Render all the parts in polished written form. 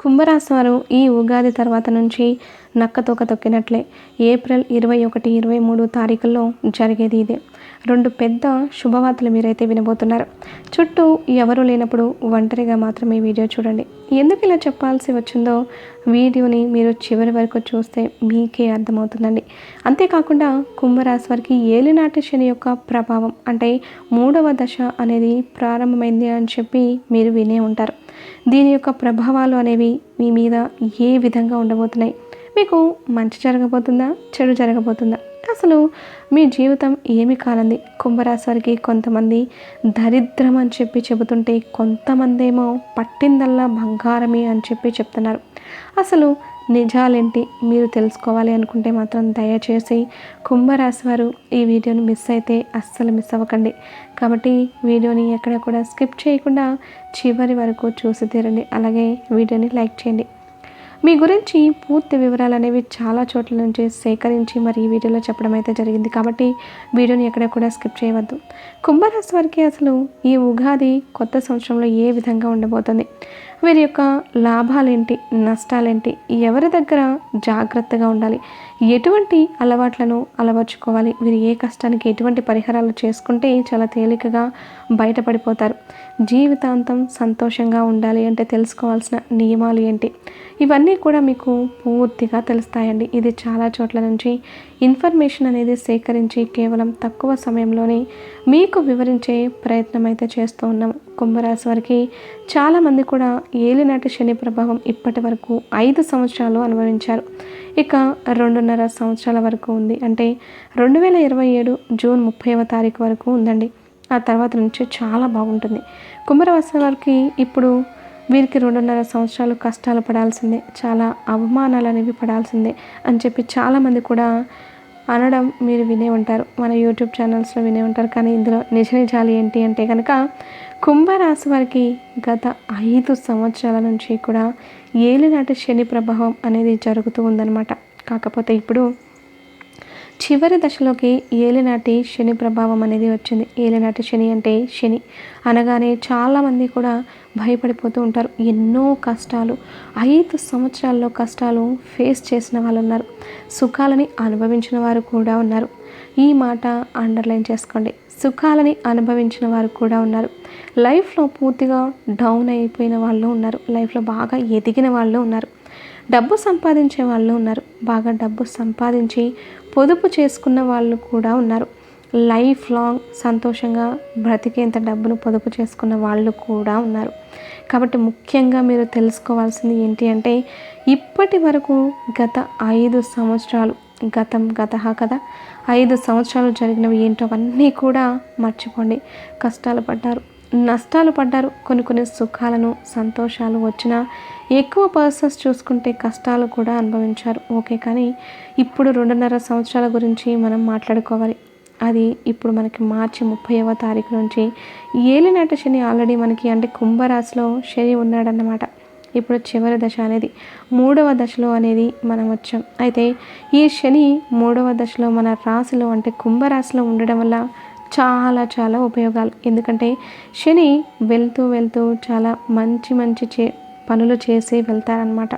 కుంభరాశి వారు ఈ ఉగాది తర్వాత నుంచి నక్కతోక తొక్కినట్లే ఏప్రిల్ 21, 23 తారీఖుల్లో జరిగేది ఇదే. 2 పెద్ద శుభవార్తలు మీరైతే వినబోతున్నారు. చుట్టూ ఎవరూ లేనప్పుడు ఒంటరిగా మాత్రమే వీడియో చూడండి. ఎందుకు ఇలా చెప్పాల్సి వచ్చిందో వీడియోని మీరు చివరి వరకు చూస్తే మీకే అర్థమవుతుందండి. అంతేకాకుండా కుంభరాశి వారికి ఏలినాటి శని యొక్క ప్రభావం అంటే 3వ దశ అనేది ప్రారంభమైంది అని చెప్పి మీరు వినే ఉంటారు. దీని యొక్క ప్రభావాలు అనేవి మీ మీద ఏ విధంగా ఉండబోతున్నాయి? మీకు మంచి జరగబోతుందా, చెడు జరగబోతుందా? అసలు మీ జీవితం ఏమి కానుంది? కుంభరాశి వారికి కొంతమంది దరిద్రం అని చెప్పి చెబుతుంటే, కొంతమంది ఏమో పట్టిందల్లా బంగారమే అని చెప్పి చెప్తున్నారు. అసలు నిజాలేంటి మీరు తెలుసుకోవాలి అనుకుంటే మాత్రం దయచేసి కుంభరాశి వారు ఈ వీడియోని మిస్ అయితే అస్సలు మిస్ అవ్వకండి. కాబట్టి వీడియోని ఎక్కడ కూడా స్కిప్ చేయకుండా చివరి వరకు చూసి తీరండి. అలాగే వీడియోని లైక్ చేయండి. మీ గురించి పూర్తి వివరాలు అనేవి చాలా చోట్ల నుంచి సేకరించి మరి ఈ వీడియోలో చెప్పడం అయితే జరిగింది. కాబట్టి వీడియోని ఎక్కడ కూడా స్కిప్ చేయవద్దు. కుంభరాశి వారికి అసలు ఈ ఉగాది కొత్త సంవత్సరంలో ఏ విధంగా ఉండబోతుంది? వీరి యొక్క లాభాలేంటి, నష్టాలేంటి, ఎవరి దగ్గర జాగ్రత్తగా ఉండాలి, ఎటువంటి అలవాట్లను అలవర్చుకోవాలి, వీరు ఏ కష్టానికి ఎటువంటి పరిహారాలు చేసుకుంటే చాలా తేలికగా బయటపడిపోతారు, జీవితాంతం సంతోషంగా ఉండాలి అంటే తెలుసుకోవాల్సిన నియమాలు ఏంటి, ఇవన్నీ కూడా మీకు పూర్తిగా తెలుస్తాయండి. ఇది చాలా చోట్ల నుంచి ఇన్ఫర్మేషన్ అనేది సేకరించి కేవలం తక్కువ సమయంలోనే మీకు వివరించే ప్రయత్నం అయితే చేస్తూ ఉన్నాము. కుంభరాశి వారికి చాలామంది కూడా ఏలినాటి శని ప్రభావం ఇప్పటి వరకు 5 సంవత్సరాలు అనుభవించారు. ఇక 2.5 సంవత్సరాల వరకు ఉంది. అంటే 2027 జూన్ 30వ తారీఖు వరకు ఉందండి. ఆ తర్వాత నుంచి చాలా బాగుంటుంది. కుంభరాశి వారికి ఇప్పుడు వీరికి 2.5 సంవత్సరాలు కష్టాలు పడాల్సిందే, చాలా అవమానాలు అనేవి పడాల్సిందే అని చెప్పి చాలామంది కూడా అనడం మీరు వినే ఉంటారు, మన యూట్యూబ్ ఛానల్స్లో వినే ఉంటారు. కానీ ఇందులో నిజాలు ఏంటి అంటే కనుక కుంభరాశి వారికి గత 5 సంవత్సరాల నుంచి కూడా ఏలినాటి శని ప్రభావం అనేది జరుగుతూ ఉందన్నమాట. కాకపోతే ఇప్పుడు చివరి దశలోకి ఏలినాటి శని ప్రభావం అనేది వచ్చింది. ఏలినాటి శని అంటే శని అనగానే చాలామంది కూడా భయపడిపోతూ ఉంటారు. ఎన్నో కష్టాలు 5 సంవత్సరాల్లో కష్టాలు ఫేస్ చేసిన వాళ్ళు ఉన్నారు, సుఖాలని అనుభవించిన వారు కూడా ఉన్నారు. ఈ మాట అండర్లైన్ చేసుకోండి. సుఖాలని అనుభవించిన వారు కూడా ఉన్నారు. లైఫ్లో పూర్తిగా డౌన్ అయిపోయిన వాళ్ళు ఉన్నారు, లైఫ్లో బాగా ఎదిగిన వాళ్ళు ఉన్నారు, డబ్బు సంపాదించే వాళ్ళు ఉన్నారు, బాగా డబ్బు సంపాదించి పొదుపు చేసుకున్న వాళ్ళు కూడా ఉన్నారు, లైఫ్ లాంగ్ సంతోషంగా బ్రతికేంత డబ్బును పొదుపు చేసుకున్న వాళ్ళు కూడా ఉన్నారు. కాబట్టి ముఖ్యంగా మీరు తెలుసుకోవాల్సింది ఏంటి అంటే ఇప్పటి వరకు గత 5 సంవత్సరాలు గతహ కదా 5 సంవత్సరాలు జరిగినవి ఏంటో అవన్నీ కూడా మర్చిపోండి. కష్టాలు పడ్డారు, నష్టాలు పడ్డారు, కొన్ని సుఖాలను సంతోషాలు వచ్చినా ఎక్కువ పర్సన్స్ చూసుకుంటే కష్టాలు కూడా అనుభవించారు. ఓకే, కానీ ఇప్పుడు 2.5 సంవత్సరాల గురించి మనం మాట్లాడుకోవాలి. అది ఇప్పుడు మనకి మార్చి 30వ తారీఖు నుంచి ఏలినాటి శని ఆల్రెడీ మనకి అంటే కుంభరాశిలో శని ఉన్నాడన్నమాట. ఇప్పుడు చివరి దశ అనేది 3వ దశలో అనేది మనం వచ్చాం. అయితే ఈ శని 3వ దశలో మన రాశిలో అంటే కుంభరాశిలో ఉండడం వల్ల చాలా ఉపయోగాలు. ఎందుకంటే శని వెళ్తూ చాలా మంచి పనులు చేసి వెళ్తారనమాట.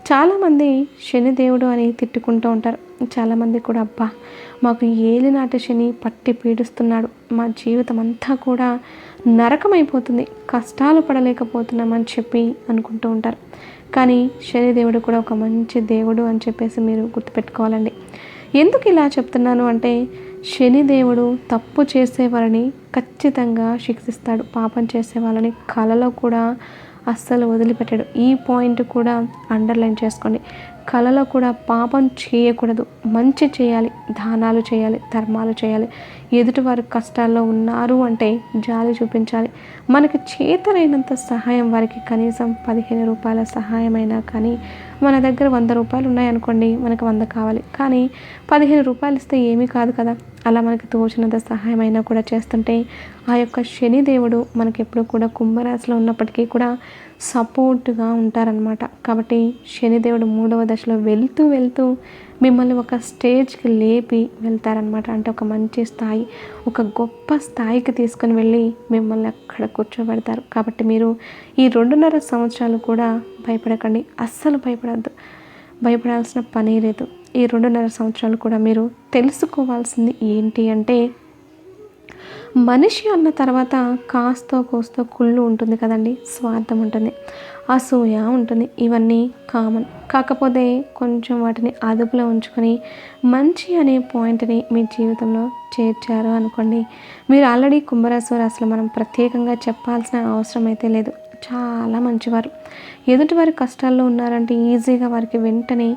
చాలామంది శని దేవుడు అని తిట్టుకుంటూ ఉంటారు. చాలామంది కూడా అబ్బా మాకు ఏలినాటి శని పట్టి పీడిస్తున్నాడు, మా జీవితం అంతా కూడా నరకమైపోతుంది, కష్టాలు పడలేకపోతున్నామని చెప్పి అనుకుంటూ ఉంటారు. కానీ శని దేవుడు కూడా ఒక మంచి దేవుడు అని చెప్పేసి మీరు గుర్తుపెట్టుకోవాలండి. ఎందుకు ఇలా చెప్తున్నాను అంటే శని దేవుడు తప్పు చేసే వాళ్ళని ఖచ్చితంగా శిక్షిస్తాడు, పాపం చేసే వాళ్ళని కలలో కూడా అస్సలు వదిలిపెట్టాడు. ఈ పాయింట్ కూడా అండర్లైన్ చేసుకోండి. కలలో కూడా పాపం చేయకూడదు, మంచి చేయాలి, దానాలు చేయాలి, ధర్మాలు చేయాలి. ఎదుటివారు కష్టాల్లో ఉన్నారు అంటే జాలి చూపించాలి. మనకి చేతనైనంత సహాయం వారికి కనీసం 15 రూపాయల సహాయమైనా కానీ, మన దగ్గర 100 రూపాయలు ఉన్నాయనుకోండి, మనకు 100 కావాలి, కానీ 15 రూపాయలు ఇస్తే ఏమీ కాదు కదా. అలా మనకి తోచినంత సహాయం అయినా కూడా చేస్తుంటే ఆ యొక్క శని దేవుడు మనకి ఎప్పుడు కూడా కుంభరాశిలో ఉన్నప్పటికీ కూడా సపోర్ట్గా ఉంటారనమాట. కాబట్టి శనిదేవుడు 3వ దశ దశలో వెళ్తూ వెళ్తూ మిమ్మల్ని ఒక స్టేజ్కి లేపి వెళ్తారనమాట. అంటే ఒక మంచి స్థాయి, ఒక గొప్ప స్థాయికి తీసుకుని వెళ్ళి మిమ్మల్ని అక్కడ కూర్చోబెడతారు. కాబట్టి మీరు ఈ 2.5 సంవత్సరాలు కూడా భయపడకండి, అస్సలు భయపడద్దు, భయపడాల్సిన పని లేదు. ఈ 2.5 సంవత్సరాలు కూడా మీరు తెలుసుకోవాల్సింది ఏంటి అంటే, మనిషి అన్న తర్వాత కాస్తో కోస్తో కుళ్ళు ఉంటుంది కదండి, స్వార్థం ఉంటుంది, అసూయ ఉంటుంది, ఇవన్నీ కామన్. కాకపోతే కొంచెం వాటిని అదుపులో ఉంచుకొని మంచి అనే పాయింట్ని మీ జీవితంలో చేర్చారు అనుకోండి, మీరు ఆల్రెడీ కుంభరాశి వారు అసలు మనం ప్రత్యేకంగా చెప్పాల్సిన అవసరం అయితే లేదు, చాలా మంచివారు. ఎదుటివారి కష్టాల్లో ఉన్నారంటే ఈజీగా వారికి వెంటనే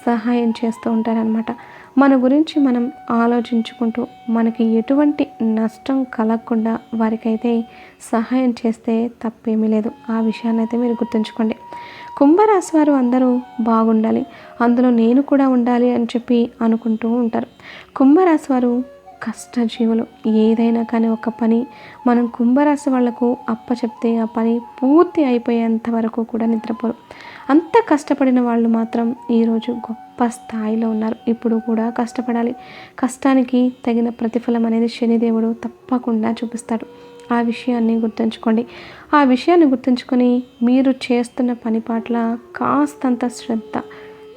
సహాయం చేస్తూ ఉంటారనమాట. మన గురించి మనం ఆలోచించుకుంటూ మనకి ఎటువంటి నష్టం కలగకుండా వారికైతే సహాయం చేస్తే తప్పేమీ లేదు. ఆ విషయాన్ని అయితే మీరు గుర్తుంచుకోండి. కుంభరాశి వారు అందరూ బాగుండాలి, అందులో నేను కూడా ఉండాలి అని చెప్పి అనుకుంటూ ఉంటారు. కుంభరాశి వారు కష్టజీవులు. ఏదైనా కానీ ఒక పని మనం కుంభరాశి వాళ్లకు అప్పచెప్తే ఆ పని పూర్తి అయిపోయేంత వరకు కూడా నిద్రపోరు. అంత కష్టపడిన వాళ్ళు మాత్రం ఈరోజు గొప్ప స్థాయిలో ఉన్నారు. ఇప్పుడు కూడా కష్టపడాలి. కష్టానికి తగిన ప్రతిఫలం అనేది శనిదేవుడు తప్పకుండా చూపిస్తాడు. ఆ విషయాన్ని గుర్తుంచుకోండి. ఆ విషయాన్ని గుర్తుంచుకొని మీరు చేస్తున్న పని పట్ల కాస్తంత శ్రద్ధ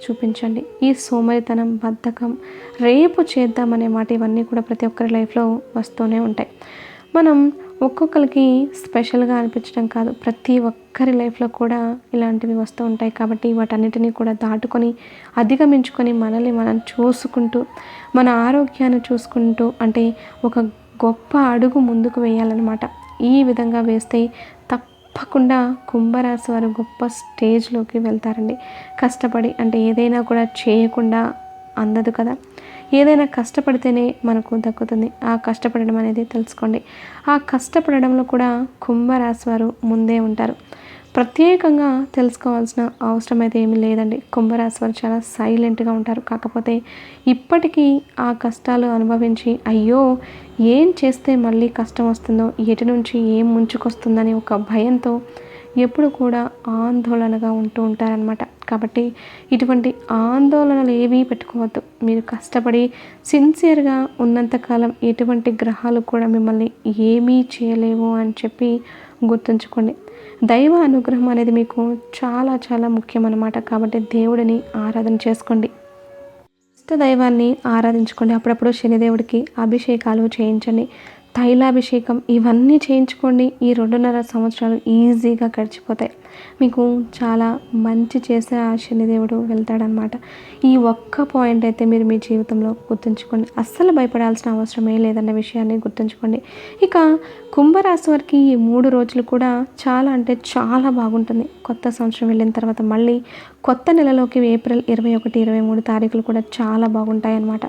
చూపించండి. ఈ సోమరితనం, బద్ధకం, రేపు చేద్దామనే మాట ఇవన్నీ కూడా ప్రతి ఒక్కరి లైఫ్లో వస్తూనే ఉంటాయి. మనం ఒక్కొక్కరికి స్పెషల్గా అనిపించడం కాదు, ప్రతి ఒక్కరి లైఫ్లో కూడా ఇలాంటివి వస్తూ ఉంటాయి. కాబట్టి వాటన్నిటినీ కూడా దాటుకొని అధిగమించుకొని మనల్ని మనం చూసుకుంటూ మన ఆరోగ్యాన్ని చూసుకుంటూ అంటే ఒక గొప్ప అడుగు ముందుకు వేయాలన్నమాట. ఈ విధంగా వేస్తే తప్పకుండా కుంభరాశి వారు గొప్ప స్టేజ్లోకి వెళ్తారండి. కష్టపడి అంటే ఏదైనా కూడా చేయకుండా అందదు కదా, ఏదైనా కష్టపడితేనే మనకు దక్కుతుంది. ఆ కష్టపడడం అనేది తెలుసుకోండి. ఆ కష్టపడడంలో కూడా కుంభరాశి వారు ముందే ఉంటారు. ప్రత్యేకంగా తెలుసుకోవాల్సిన అవసరం అయితే ఏమీ లేదండి. కుంభరాశి వారు చాలా సైలెంట్గా ఉంటారు. కాకపోతే ఇప్పటికీ ఆ కష్టాలు అనుభవించి అయ్యో ఏం చేస్తే మళ్ళీ కష్టం వస్తుందో, ఎటు నుంచి ఏం ముంచుకొస్తుందని ఒక భయంతో ఎప్పుడు కూడా ఆందోళనగా ఉంటూ ఉంటారనమాట. కాబట్టి ఇటువంటి ఆందోళనలు ఏవీ పెట్టుకోవద్దు. మీరు కష్టపడి సిన్సియర్గా ఉన్నంతకాలం ఎటువంటి గ్రహాలు కూడా మిమ్మల్ని ఏమీ చేయలేవు అని చెప్పి గుర్తుంచుకోండి. దైవ అనుగ్రహం అనేది మీకు చాలా చాలా ముఖ్యం అన్నమాట. కాబట్టి దేవుడిని ఆరాధన చేసుకోండి, ఇష్ట దైవాన్ని ఆరాధించుకోండి. అప్పుడప్పుడు శనిదేవుడికి అభిషేకాలు చేయించండి, తైలాభిషేకం ఇవన్నీ చేయించుకోండి. ఈ 2.5 సంవత్సరాలు ఈజీగా గడిచిపోతాయి. మీకు చాలా మంచి చేసే ఆ శనిదేవుడు వెళ్తాడనమాట. ఈ ఒక్క పాయింట్ అయితే మీరు మీ జీవితంలో గుర్తుంచుకోండి. అస్సలు భయపడాల్సిన అవసరమే లేదన్న విషయాన్ని గుర్తుంచుకోండి. ఇక కుంభరాశి వారికి ఈ 3 రోజులు కూడా చాలా అంటే చాలా బాగుంటుంది. కొత్త సంవత్సరం వెళ్ళిన తర్వాత మళ్ళీ కొత్త నెలలోకి ఏప్రిల్ 21, 23 తారీఖులు కూడా చాలా బాగుంటాయి అన్నమాట.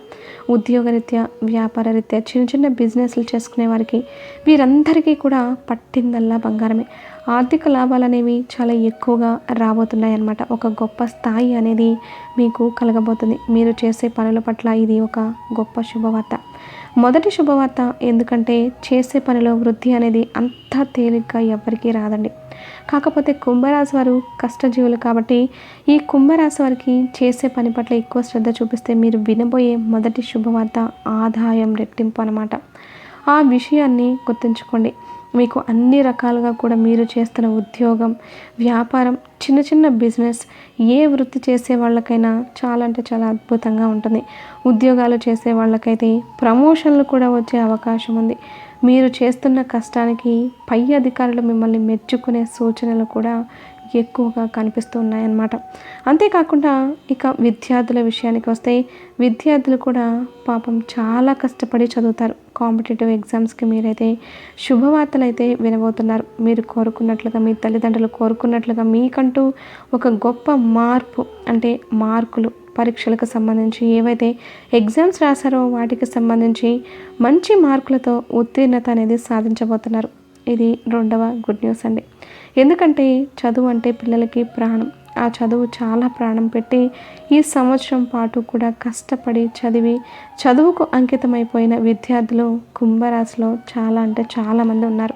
ఉద్యోగరీత్యా, వ్యాపార రీత్యా, చిన్న చిన్న బిజినెస్లు చేసుకునే వారికి వీరందరికీ కూడా పట్టిందల్లా బంగారమే. ఆర్థిక లాభాలు అనేవి చాలా ఎక్కువగా రాబోతున్నాయి అన్నమాట. ఒక గొప్ప స్థాయి అనేది మీకు కలగబోతుంది. మీరు చేసే పనుల పట్ల ఇది ఒక గొప్ప శుభవార్త. మొదటి శుభవార్త, ఎందుకంటే చేసే పనిలో వృద్ధి అనేది అంత తేలిగ్గా ఎవరికీ రాదండి. కాకపోతే కుంభరాశి వారు కష్టజీవులు కాబట్టి ఈ కుంభరాశి వారికి చేసే పని పట్ల ఎక్కువ శ్రద్ధ చూపిస్తే మీరు వినబోయే మొదటి శుభవార్త ఆదాయం రెట్టింపు అన్నమాట. ఆ విషయాన్ని గుర్తుంచుకోండి. మీకు అన్ని రకాలుగా కూడా మీరు చేస్తున్న ఉద్యోగం, వ్యాపారం, చిన్న చిన్న బిజినెస్, ఏ వృత్తి చేసే వాళ్ళకైనా చాలా అంటే చాలా అద్భుతంగా ఉంటుంది. ఉద్యోగాలు చేసే వాళ్ళకైతే ప్రమోషన్లు కూడా వచ్చే అవకాశం ఉంది. మీరు చేస్తున్న కష్టానికి పై అధికారులు మిమ్మల్ని మెచ్చుకునే సూచనలు కూడా ఎక్కువగా కనిపిస్తూ ఉన్నాయన్నమాట. అంతేకాకుండా ఇక విద్యార్థుల విషయానికి వస్తే విద్యార్థులు కూడా పాపం చాలా కష్టపడి చదువుతారు. కాంపిటేటివ్ ఎగ్జామ్స్కి మీరైతే శుభవార్తలు అయితే వినబోతున్నారు. మీరు కోరుకున్నట్లుగా, మీ తల్లిదండ్రులు కోరుకున్నట్లుగా మీకంటూ ఒక గొప్ప మార్పు అంటే మార్కులు, పరీక్షలకు సంబంధించి ఏవైతే ఎగ్జామ్స్ రాశారో వాటికి సంబంధించి మంచి మార్కులతో ఉత్తీర్ణత అనేది సాధించబోతున్నారు. ఇది 2వ గుడ్ న్యూస్ అండి. ఎందుకంటే చదువు అంటే పిల్లలకి ప్రాణం. ఆ చదువు చాలా ప్రాణం పెట్టి ఈ సంవత్సరం పాటు కూడా కష్టపడి చదువుకు అంకితమైపోయిన విద్యార్థులు కుంభరాశిలో చాలా అంటే చాలామంది ఉన్నారు.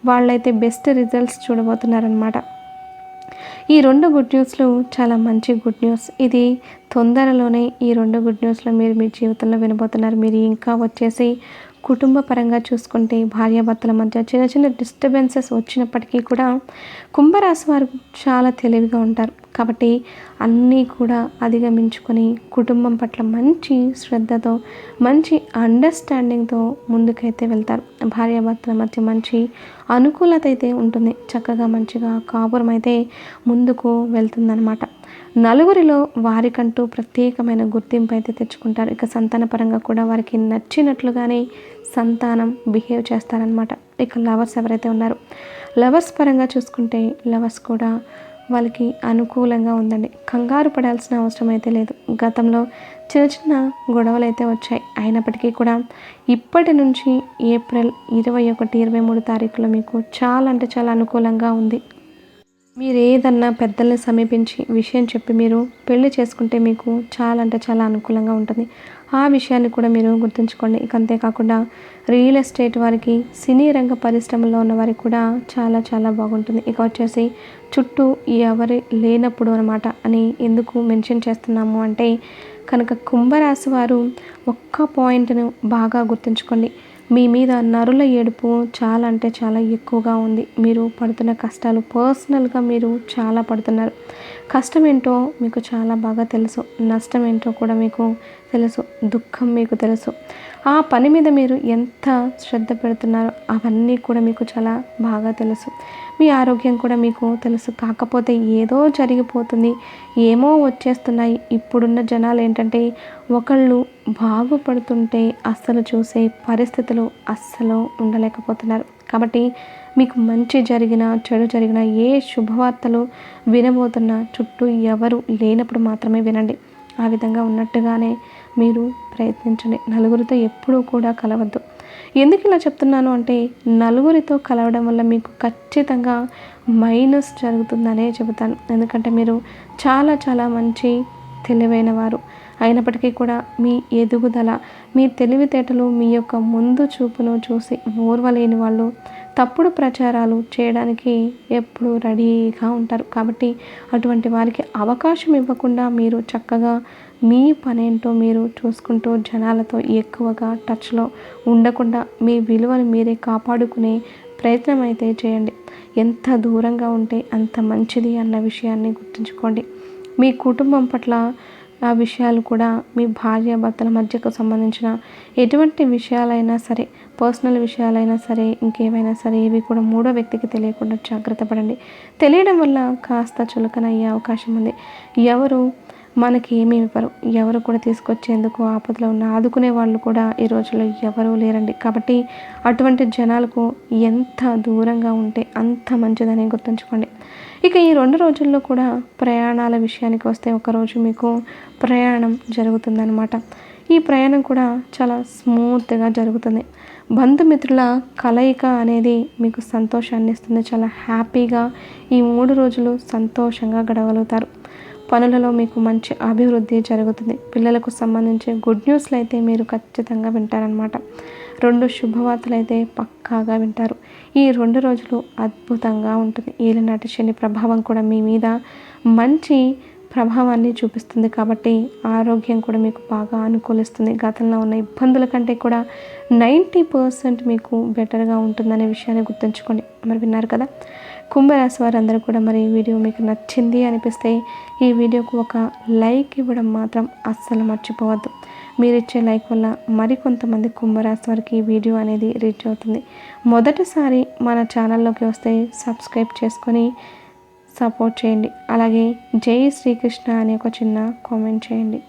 వాళ్ళైతే బెస్ట్ రిజల్ట్స్ చూడబోతున్నారనమాట. ఈ 2 గుడ్ న్యూస్లు చాలా మంచి గుడ్ న్యూస్. ఇది తొందరలోనే ఈ 2 గుడ్ న్యూస్లు మీరు మీ జీవితంలో వినబోతున్నారు. మీరు ఇంకా వచ్చేసి కుటుంబ పరంగా చూసుకుంటే భార్యాభర్తల మధ్య చిన్న చిన్న డిస్టర్బెన్సెస్ వచ్చినప్పటికీ కూడా కుంభరాశి వారు చాలా తెలివిగా ఉంటారు. కాబట్టి అన్నీ కూడా అధిగమించుకొని కుటుంబం పట్ల మంచి శ్రద్ధతో మంచి అండర్స్టాండింగ్తో ముందుకైతే వెళ్తారు. భార్యాభర్తల మధ్య మంచి అనుకూలత అయితే ఉంటుంది. చక్కగా మంచిగా కాపురం అయితే ముందుకు వెళ్తుందన్నమాట. నలుగురిలో వారికంటూ ప్రత్యేకమైన గుర్తింపు అయితే తెచ్చుకుంటారు. ఇక సంతానపరంగా కూడా వారికి నచ్చినట్లుగానే సంతానం బిహేవ్ చేస్తారనమాట. ఇక లవర్స్ ఎవరైతే ఉన్నారో లవర్స్ పరంగా చూసుకుంటే లవర్స్ కూడా వాళ్ళకి అనుకూలంగా ఉందండి. కంగారు పడాల్సిన అవసరం అయితే లేదు. గతంలో చిన్న చిన్న గొడవలు అయితే వచ్చాయి. అయినప్పటికీ కూడా ఇప్పటి నుంచి ఏప్రిల్ 21, 23 తారీఖులో మీకు చాలా అంటే చాలా అనుకూలంగా ఉంది. మీరు ఏదన్నా పెద్దల్ని సమీపించి విషయం చెప్పి మీరు పెళ్లి చేసుకుంటే మీకు చాలా అంటే చాలా అనుకూలంగా ఉంటుంది. ఆ విషయాన్ని కూడా మీరు గుర్తుంచుకోండి. ఇక అంతేకాకుండా రియల్ ఎస్టేట్ వారికి, సినీ రంగ పరిశ్రమలో ఉన్న వారికి కూడా చాలా చాలా బాగుంటుంది. ఇక వచ్చేసి చుట్టూ ఎవరు లేనప్పుడు అనమాట అని ఎందుకు మెన్షన్ చేస్తున్నాము అంటే కనుక కుంభరాశి వారు ఒక్క పాయింట్ను బాగా గుర్తుంచుకోండి. మీ మీద నరుల ఏడుపు చాలా అంటే చాలా ఎక్కువగా ఉంది. మీరు పడుతున్న కష్టాలు పర్సనల్గా మీరు చాలా పడుతున్నారు. కష్టం ఏంటో మీకు చాలా బాగా తెలుసు. నష్టం ఏంటో కూడా మీకు తెలుసు. దుఃఖం మీకు తెలుసు. ఆ పని మీద మీరు ఎంత శ్రద్ధ పెడుతున్నారో అవన్నీ కూడా మీకు చాలా బాగా తెలుసు. మీ ఆరోగ్యం కూడా మీకు తెలుసు. కాకపోతే ఏదో జరిగిపోతుంది, ఏమో వచ్చేస్తున్నాయి. ఇప్పుడున్న జనాలు ఏంటంటే ఒకళ్ళు బాగుపడుతుంటే అస్సలు చూసే పరిస్థితులు అస్సలు ఉండలేకపోతున్నారు. కాబట్టి మీకు మంచి జరిగిన చెడు జరిగిన ఏ శుభవార్తలు వినబోతున్నా చుట్టూ ఎవరు లేనప్పుడు మాత్రమే వినండి. ఆ విధంగా ఉన్నట్టుగానే మీరు ప్రయత్నించండి. నలుగురితో ఎప్పుడూ కూడా కలవద్దు. ఎందుకు ఇలా చెప్తున్నాను అంటే నలుగురితో కలవడం వల్ల మీకు ఖచ్చితంగా మైనస్ జరుగుతుందనే చెబుతాను. ఎందుకంటే మీరు చాలా చాలా మంచి తెలివైన వారు అయినప్పటికీ కూడా మీ ఎదుగుదల, మీ తెలివితేటలు, మీ యొక్క ముందు చూపును చూసి ఓర్వలేని వాళ్ళు తప్పుడు ప్రచారాలు చేయడానికి ఎప్పుడు రెడీగా ఉంటారు. కాబట్టి అటువంటి వారికి అవకాశం ఇవ్వకుండా మీరు చక్కగా మీ పనేంటో మీరు చూసుకుంటూ జనాలతో ఎక్కువగా టచ్లో ఉండకుండా మీ విలువను మీరే కాపాడుకునే ప్రయత్నం అయితే చేయండి. ఎంత దూరంగా ఉంటే అంత మంచిది అన్న విషయాన్ని గుర్తుంచుకోండి. మీ కుటుంబం పట్ల ఆ విషయాలు కూడా మీ భార్యాభర్తల మధ్యకు సంబంధించిన ఎటువంటి విషయాలైనా సరే, పర్సనల్ విషయాలైనా సరే, ఇంకేమైనా సరే ఇవి కూడా మూడో వ్యక్తికి తెలియకుండా జాగ్రత్త పడండి. తెలియడం వల్ల కాస్త చులకన అయ్యే అవకాశం ఉంది. ఎవరు మనకి ఏమీ ఇవ్వరు. ఎవరు కూడా తీసుకొచ్చేందుకు ఆపదలో ఉన్న ఆదుకునే వాళ్ళు కూడా ఈ రోజుల్లో ఎవరూ లేరండి. కాబట్టి అటువంటి జనాలకు ఎంత దూరంగా ఉంటే అంత మంచిదని గుర్తుంచుకోండి. ఇక ఈ 2 రోజుల్లో కూడా ప్రయాణాల విషయానికి వస్తే ఒకరోజు మీకు ప్రయాణం జరుగుతుందన్నమాట. ఈ ప్రయాణం కూడా చాలా స్మూత్గా జరుగుతుంది. బంధుమిత్రుల కలయిక అనేది మీకు సంతోషాన్ని ఇస్తుంది. చాలా హ్యాపీగా ఈ 3 రోజులు సంతోషంగా గడవగలుగుతారు. పనులలో మీకు మంచి అభివృద్ధి జరుగుతుంది. పిల్లలకు సంబంధించి గుడ్ న్యూస్లు అయితే మీరు ఖచ్చితంగా వింటారనమాట. 2 శుభవార్తలు అయితే పక్కాగా వింటారు. ఈ 2 రోజులు అద్భుతంగా ఉంటుంది. ఏలినాటి శని ప్రభావం కూడా మీ మీద మంచి ప్రభావాన్ని చూపిస్తుంది. కాబట్టి ఆరోగ్యం కూడా మీకు బాగా అనుకూలిస్తుంది. గతంలో ఉన్న ఇబ్బందుల కంటే కూడా 90% మీకు బెటర్గా ఉంటుందనే విషయాన్ని గుర్తుంచుకోండి. మరి విన్నారు కదా, కుంభరాశి వారందరూ కూడా మరి ఈ వీడియో మీకు నచ్చింది అనిపిస్తే ఈ వీడియోకు ఒక లైక్ ఇవ్వడం మాత్రం అస్సలు మర్చిపోవద్దు. మీరు ఇచ్చే లైక్ వల్ల మరికొంతమంది కుంభరాశి వారికి ఈ వీడియో అనేది రీచ్ అవుతుంది. మొదటిసారి మన ఛానల్లోకి వస్తే సబ్స్క్రైబ్ చేసుకొని సపోర్ట్ చేయండి. అలాగే జై శ్రీకృష్ణ అనే ఒక చిన్న కామెంట్ చేయండి.